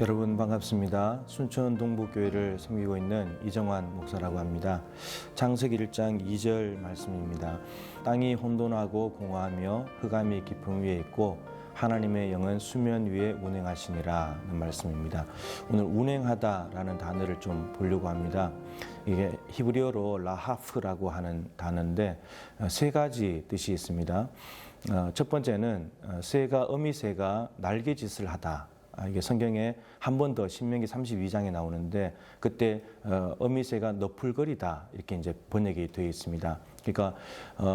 여러분 반갑습니다. 순천 동부교회를 섬기고 있는 이정환 목사라고 합니다. 창세기 1장 2절 말씀입니다. 땅이 혼돈하고 공허하며 흑암이 깊음 위에 있고 하나님의 영은 수면 위에 운행하시니라는 말씀입니다. 오늘 운행하다라는 단어를 좀 보려고 합니다. 이게 히브리어로 라하프라고 하는 단어인데 세 가지 뜻이 있습니다. 첫 번째는 새가 어미 새가 날개짓을 하다. 이게 성경에 한 번 더 신명기 32장에 나오는데 그때 어미새가 너풀거리다 이렇게 이제 번역이 되어 있습니다. 그러니까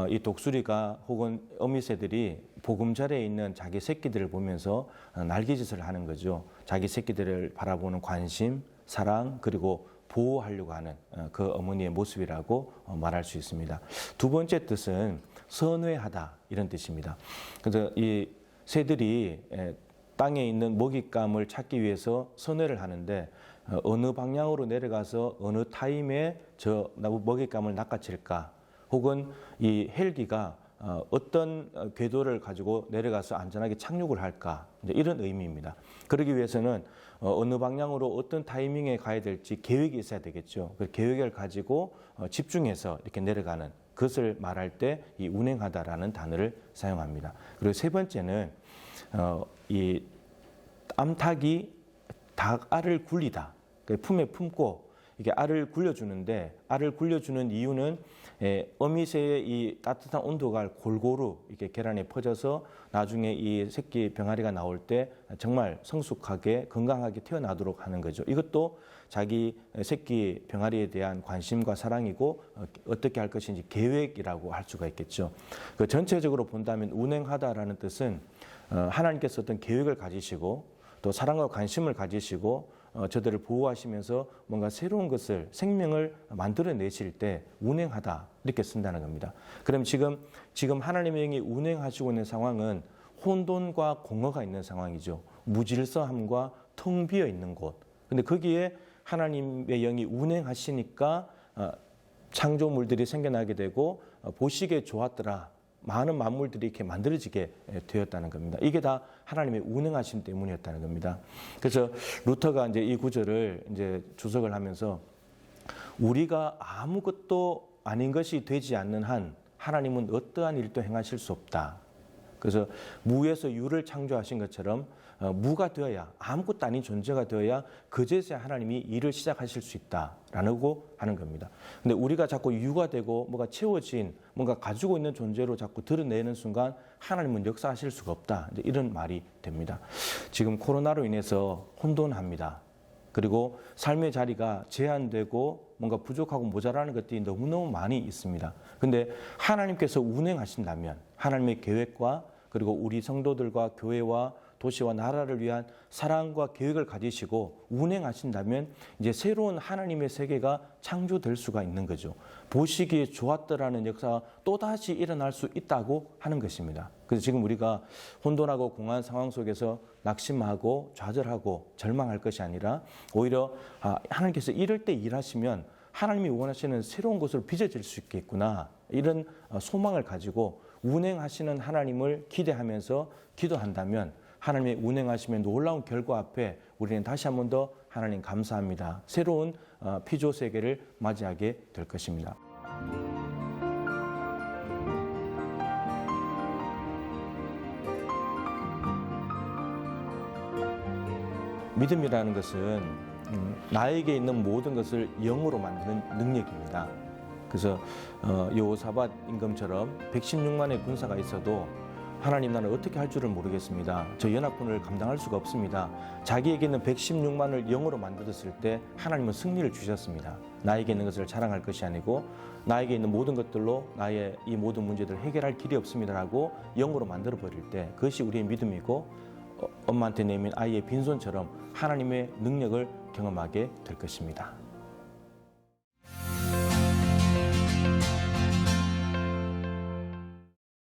이 독수리가 혹은 어미새들이 보금자리에 있는 자기 새끼들을 보면서 날개짓을 하는 거죠. 자기 새끼들을 바라보는 관심, 사랑 그리고 보호하려고 하는 그 어머니의 모습이라고 말할 수 있습니다. 두 번째 뜻은 선회하다 이런 뜻입니다. 그래서 이 새들이 땅에 있는 먹잇감을 찾기 위해서 선회를 하는데 어느 방향으로 내려가서 어느 타임에 저 먹잇감을 낚아챌까 혹은 이 헬기가 어떤 궤도를 가지고 내려가서 안전하게 착륙을 할까 이런 의미입니다. 그러기 위해서는 어느 방향으로 어떤 타이밍에 가야 될지 계획이 있어야 되겠죠. 그 계획을 가지고 집중해서 이렇게 내려가는 그것을 말할 때 이 운행하다라는 단어를 사용합니다. 그리고 세 번째는 이 암탉이 닭 알을 굴리다. 품에 품고 이게 알을 굴려주는데 알을 굴려주는 이유는 어미새의 이 따뜻한 온도가 골고루 이렇게 계란에 퍼져서 나중에 이 새끼 병아리가 나올 때 정말 성숙하게 건강하게 태어나도록 하는 거죠. 이것도 자기 새끼 병아리에 대한 관심과 사랑이고 어떻게 할 것인지 계획이라고 할 수가 있겠죠. 그 전체적으로 본다면 운행하다라는 뜻은 하나님께서 어떤 계획을 가지시고 또 사랑과 관심을 가지시고 저들을 보호하시면서 뭔가 새로운 것을 생명을 만들어내실 때 운행하다 이렇게 쓴다는 겁니다. 그럼 지금 하나님의 영이 운행하시고 있는 상황은 혼돈과 공허가 있는 상황이죠. 무질서함과 텅 비어 있는 곳. 근데 거기에 하나님의 영이 운행하시니까 창조물들이 생겨나게 되고 보시기에 좋았더라. 많은 만물들이 이렇게 만들어지게 되었다는 겁니다. 이게 다 하나님의 운행하심 때문이었다는 겁니다. 그래서 루터가 이제 이 구절을 이제 주석을 하면서 우리가 아무것도 아닌 것이 되지 않는 한 하나님은 어떠한 일도 행하실 수 없다. 그래서 무에서 유를 창조하신 것처럼 무가 되어야 아무것도 아닌 존재가 되어야 그제서야 하나님이 일을 시작하실 수 있다라고 하는 겁니다. 근데 우리가 자꾸 유가 되고 뭐가 채워진 뭔가 가지고 있는 존재로 자꾸 드러내는 순간 하나님은 역사하실 수가 없다. 이런 말이 됩니다. 지금 코로나로 인해서 혼돈합니다. 그리고 삶의 자리가 제한되고 뭔가 부족하고 모자라는 것들이 너무너무 많이 있습니다. 근데 하나님께서 운행하신다면 하나님의 계획과 그리고 우리 성도들과 교회와 도시와 나라를 위한 사랑과 계획을 가지시고 운행하신다면 이제 새로운 하나님의 세계가 창조될 수가 있는 거죠. 보시기에 좋았더라는 역사가 또다시 일어날 수 있다고 하는 것입니다. 그래서 지금 우리가 혼돈하고 공허한 상황 속에서 낙심하고 좌절하고 절망할 것이 아니라 오히려 하나님께서 이럴 때 일하시면 하나님이 원하시는 새로운 것으로 빚어질 수 있겠구나. 이런 소망을 가지고 운행하시는 하나님을 기대하면서 기도한다면 하나님의 운행하시면 놀라운 결과 앞에 우리는 다시 한 번 더 하나님 감사합니다. 새로운 피조 세계를 맞이하게 될 것입니다. 믿음이라는 것은 나에게 있는 모든 것을 영으로 만드는 능력입니다. 그래서 여호사밧 임금처럼 116만의 군사가 있어도 하나님 나는 어떻게 할 줄을 모르겠습니다. 저 연합군을 감당할 수가 없습니다. 자기에게 있는 116만을 영으로 만들었을 때 하나님은 승리를 주셨습니다. 나에게 있는 것을 자랑할 것이 아니고 나에게 있는 모든 것들로 나의 이 모든 문제들을 해결할 길이 없습니다라고 영으로 만들어버릴 때 그것이 우리의 믿음이고 엄마한테 내민 아이의 빈손처럼 하나님의 능력을 경험하게 될 것입니다.